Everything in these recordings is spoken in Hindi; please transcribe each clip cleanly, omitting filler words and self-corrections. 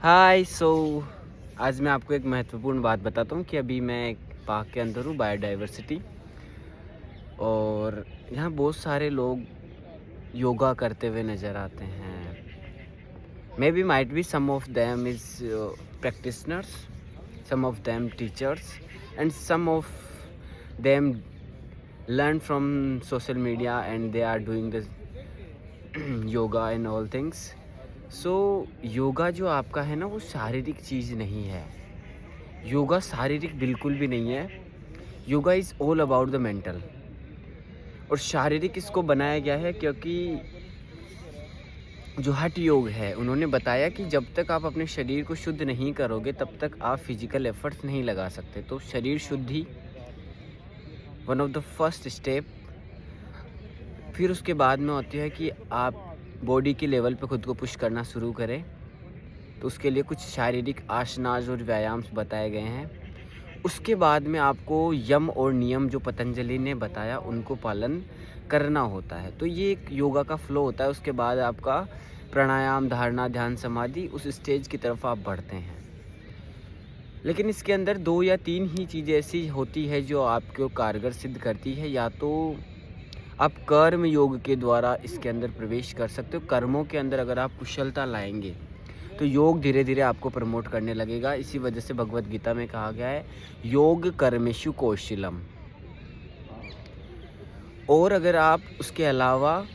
हाय आज मैं आपको एक महत्वपूर्ण बात बताता हूँ कि अभी मैं एक पार्क के अंदर हूँ, बायोडाइवर्सिटी। और यहाँ बहुत सारे लोग योगा करते हुए नज़र आते हैं। Maybe might be some of them is practitioners, some of them teachers and some of them learn from social media and they are doing this yoga and all things. सो योगा जो आपका है ना, वो शारीरिक चीज़ नहीं है। योगा शारीरिक बिल्कुल भी नहीं है। Yoga is all about the mental. और शारीरिक इसको बनाया गया है क्योंकि जो हठ योग है, उन्होंने बताया कि जब तक आप अपने शरीर को शुद्ध नहीं करोगे तब तक आप फिजिकल एफर्ट्स नहीं लगा सकते। तो शरीर शुद्धि one of the first step. फिर उसके बाद में होती है कि आप बॉडी के लेवल पे खुद को पुश करना शुरू करें। तो उसके लिए कुछ शारीरिक आसनास और व्यायाम बताए गए हैं। उसके बाद में आपको यम और नियम जो पतंजलि ने बताया उनको पालन करना होता है। तो ये एक योगा का फ्लो होता है। उसके बाद आपका प्राणायाम, धारणा, ध्यान, समाधि, उस स्टेज की तरफ आप बढ़ते हैं। लेकिन इसके अंदर 2 या 3 ही चीज़ें ऐसी होती है जो आपको कारगर सिद्ध करती है। या तो आप कर्म योग के द्वारा इसके अंदर प्रवेश कर सकते हो। कर्मों के अंदर अगर आप कुशलता लाएंगे तो योग धीरे धीरे आपको प्रमोट करने लगेगा। इसी वजह से भगवत गीता में कहा गया है, योग कर्मेषु कौशलम। और अगर आप उसके अलावा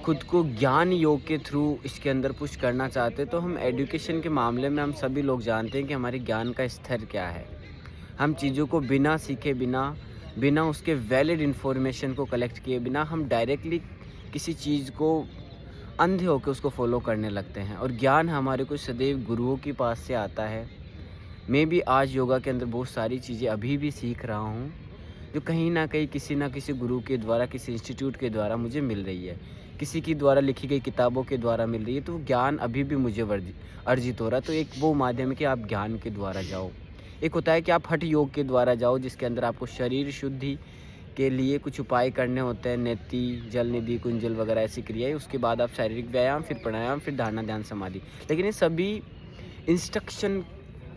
खुद को ज्ञान योग के थ्रू इसके अंदर पुश करना चाहते हैं तो हम एजुकेशन के मामले में हम सभी लोग जानते हैं कि हमारे ज्ञान का स्तर क्या है। हम चीज़ों को बिना सीखे, बिना उसके वैलिड इन्फॉर्मेशन को कलेक्ट किए बिना हम डायरेक्टली किसी चीज़ को अंधे होकर उसको फॉलो करने लगते हैं। और ज्ञान हमारे को सदैव गुरुओं के पास से आता है। मैं भी आज योगा के अंदर बहुत सारी चीज़ें अभी भी सीख रहा हूँ जो कहीं ना कहीं किसी ना किसी गुरु के द्वारा, किसी इंस्टीट्यूट के द्वारा मुझे मिल रही है, किसी की द्वारा लिखी गई किताबों के द्वारा मिल रही है। तो ज्ञान अभी भी मुझे अर्जित हो रहा है। तो एक वो माध्यम है कि आप ज्ञान के द्वारा जाओ। एक होता है कि आप हठ योग के द्वारा जाओ, जिसके अंदर आपको शरीर शुद्धि के लिए कुछ उपाय करने होते हैं, नेति, जल निधि, कुंजल वगैरह ऐसी क्रियाएं। उसके बाद आप शारीरिक व्यायाम, फिर प्राणायाम, फिर धारणा, ध्यान, समाधि। लेकिन ये सभी इंस्ट्रक्शन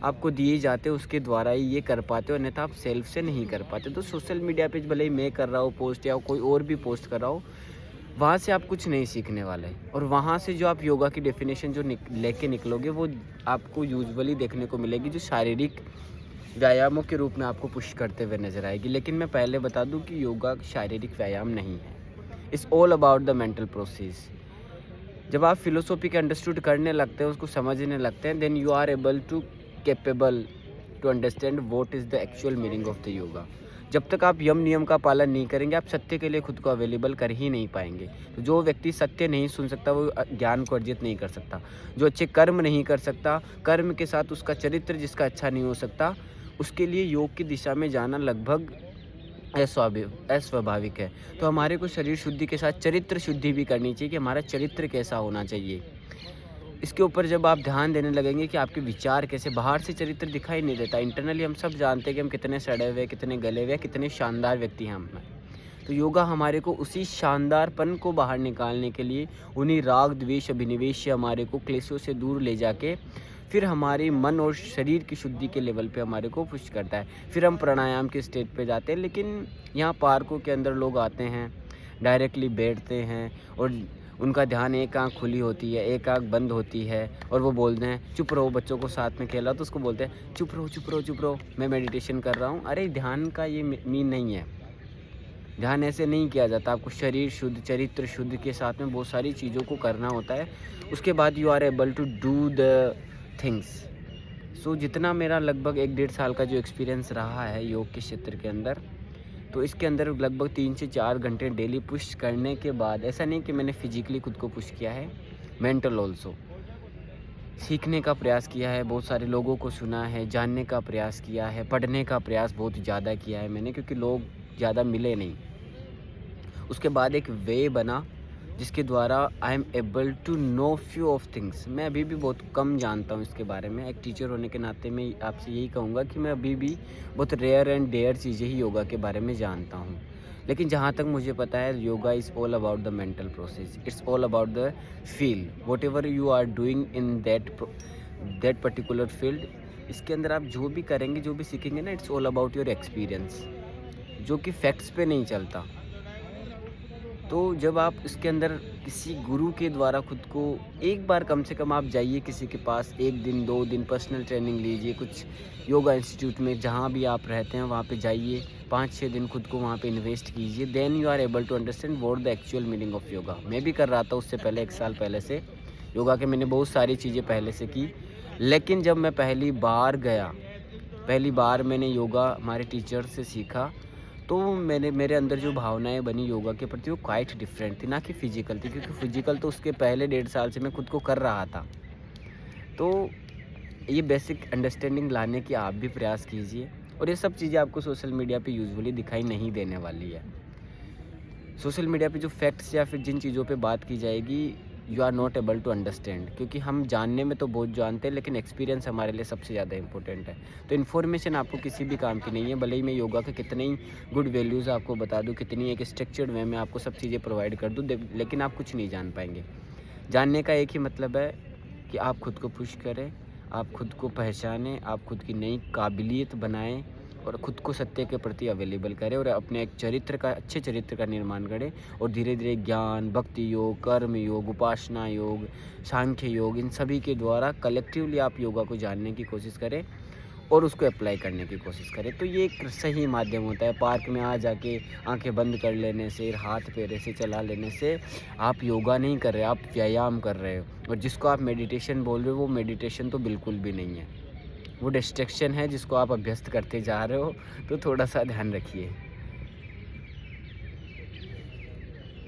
आपको दिए जाते हैं, उसके द्वारा ही ये कर पाते हो, अन्यथा आप सेल्फ से नहीं कर पाते। तो सोशल मीडिया पे भले ही मैं कर रहा हूँ पोस्ट या कोई और भी पोस्ट कर रहा हो, वहाँ से आप कुछ नहीं सीखने वाले। और वहाँ से जो आप योगा की डेफिनेशन जो लेके निकलोगे वो आपको यूजुअली देखने को मिलेगी, जो शारीरिक व्यायामों के रूप में आपको पुश करते हुए नजर आएगी। लेकिन मैं पहले बता दूं कि योगा शारीरिक व्यायाम नहीं है। It's all about the mental process. जब आप फिलोसॉफी के अंडरस्टूड करने लगते हैं, उसको समझने लगते हैं, then you are able to capable to understand what is the actual meaning of the yoga. जब तक आप यम नियम का पालन नहीं करेंगे, आप सत्य के लिए खुद को अवेलेबल कर ही नहीं पाएंगे। तो जो व्यक्ति सत्य नहीं सुन सकता वो ज्ञान को अर्जित नहीं कर सकता। जो अच्छे कर्म नहीं कर सकता, कर्म के साथ उसका चरित्र जिसका अच्छा नहीं हो सकता, उसके लिए योग की दिशा में जाना लगभग अस्वाभाविक है। तो हमारे को शरीर शुद्धि के साथ चरित्र शुद्धि भी करनी चाहिए कि हमारा चरित्र कैसा होना चाहिए। इसके ऊपर जब आप ध्यान देने लगेंगे कि आपके विचार कैसे, बाहर से चरित्र दिखाई नहीं देता, इंटरनली हम सब जानते हैं कि हम कितने सड़े हुए, कितने गले हुए, कितने शानदार व्यक्ति हैं हम। तो योगा हमारे को उसी शानदारपन को बाहर निकालने के लिए, उन्हीं राग, द्वेष, अभिनिवेश से हमारे को क्लेशों से दूर ले जाके फिर हमारे मन और शरीर की शुद्धि के लेवल पे हमारे को पुश करता है। फिर हम प्राणायाम के स्टेज पे जाते हैं। लेकिन यहाँ पार्कों के अंदर लोग आते हैं, डायरेक्टली बैठते हैं और उनका ध्यान, एक आँख खुली होती है, एक आँख बंद होती है, और वो बोलते हैं चुप रहो। बच्चों को साथ में खेला तो उसको बोलते हैं चुप रहो, चुप रहो, चुप रहो, मैं मेडिटेशन कर रहा हूँ। अरे ध्यान का ये मीन नहीं है। ध्यान ऐसे नहीं किया जाता। आपको शरीर शुद्ध, चरित्र शुद्ध के साथ में बहुत सारी चीज़ों को करना होता है। उसके बाद you are able to do the things. So जितना मेरा लगभग 1-1.5 साल का जो एक्सपीरियंस रहा है योग के क्षेत्र के अंदर, तो इसके अंदर लगभग 3 से 4 घंटे डेली पुश करने के बाद, ऐसा नहीं कि मैंने फिजिकली खुद को पुश किया है, मेंटल ऑल्सो सीखने का प्रयास किया है, बहुत सारे लोगों को सुना है, जानने का प्रयास किया है, पढ़ने का प्रयास बहुत ज़्यादा किया है मैंने, क्योंकि लोग ज़्यादा मिले नहीं। उसके बाद एक वे बना जिसके द्वारा I am able to know few of things. मैं अभी भी बहुत कम जानता हूँ इसके बारे में। एक टीचर होने के नाते मैं आपसे यही कहूँगा कि मैं अभी भी बहुत रेयर एंड डेयर चीज़ें ही योगा के बारे में जानता हूँ। लेकिन जहाँ तक मुझे पता है, yoga is all about the mental process. It's all about the feel whatever you are doing in that that particular field, इसके अंदर आप जो भी करेंगे, जो भी सीखेंगे ना, it's all about your experience, जो कि फैक्ट्स पे नहीं चलता। तो जब आप इसके अंदर किसी गुरु के द्वारा खुद को एक बार कम से कम आप जाइए किसी के पास, 1 दिन 2 दिन पर्सनल ट्रेनिंग लीजिए, कुछ योगा इंस्टीट्यूट में जहाँ भी आप रहते हैं वहाँ पे जाइए, 5-6 दिन खुद को वहाँ पे इन्वेस्ट कीजिए, then you are able to understand what the actual meaning of yoga. मैं भी कर रहा था उससे पहले, 1 साल पहले से योगा के मैंने बहुत सारी चीज़ें पहले से की, लेकिन जब मैं पहली बार गया, पहली बार मैंने योगा हमारे टीचर से सीखा, तो मेरे अंदर जो भावनाएँ बनी योगा के प्रति वो क्वाइट डिफरेंट थी, ना कि फ़िज़िकल थी, क्योंकि फ़िज़िकल तो उसके पहले 1.5 साल से मैं खुद को कर रहा था। तो ये बेसिक अंडरस्टैंडिंग लाने की आप भी प्रयास कीजिए, और ये सब चीज़ें आपको सोशल मीडिया पे यूजुअली दिखाई नहीं देने वाली है। सोशल मीडिया पे जो फैक्ट्स या फिर जिन चीज़ों पे बात की जाएगी, you are not able to understand, क्योंकि हम जानने में तो बहुत जानते हैं, लेकिन एक्सपीरियंस हमारे लिए सबसे ज़्यादा इंपॉर्टेंट है। तो इन्फॉर्मेशन आपको किसी भी काम की नहीं है, भले ही मैं योगा के कितने ही गुड वैल्यूज़ आपको बता दूँ, कितनी एक स्ट्रक्चर्ड वे में आपको सब चीज़ें प्रोवाइड कर दूँ, लेकिन आप कुछ नहीं जान पाएंगे। जानने का एक ही मतलब है कि आप खुद को पुश करें, आप खुद को पहचानें, आप खुद की नई काबिलियत बनाएं, और खुद को सत्य के प्रति अवेलेबल करें, और अपने एक चरित्र का, अच्छे चरित्र का निर्माण करें, और धीरे धीरे ज्ञान, भक्ति योग, कर्म योग, उपासना योग, सांख्य योग, इन सभी के द्वारा कलेक्टिवली आप योगा को जानने की कोशिश करें और उसको अप्लाई करने की कोशिश करें। तो ये एक सही माध्यम होता है। पार्क में आ जाके आंखें बंद कर लेने से, हाथ पैर ऐसे चला लेने से आप योगा नहीं कर रहे, आप व्यायाम कर रहे हो, और जिसको आप मेडिटेशन बोल रहे हो वो मेडिटेशन तो बिल्कुल भी नहीं है, वो डिस्ट्रैक्शन है जिसको आप अभ्यस्त करते जा रहे हो। तो थोड़ा सा ध्यान रखिए।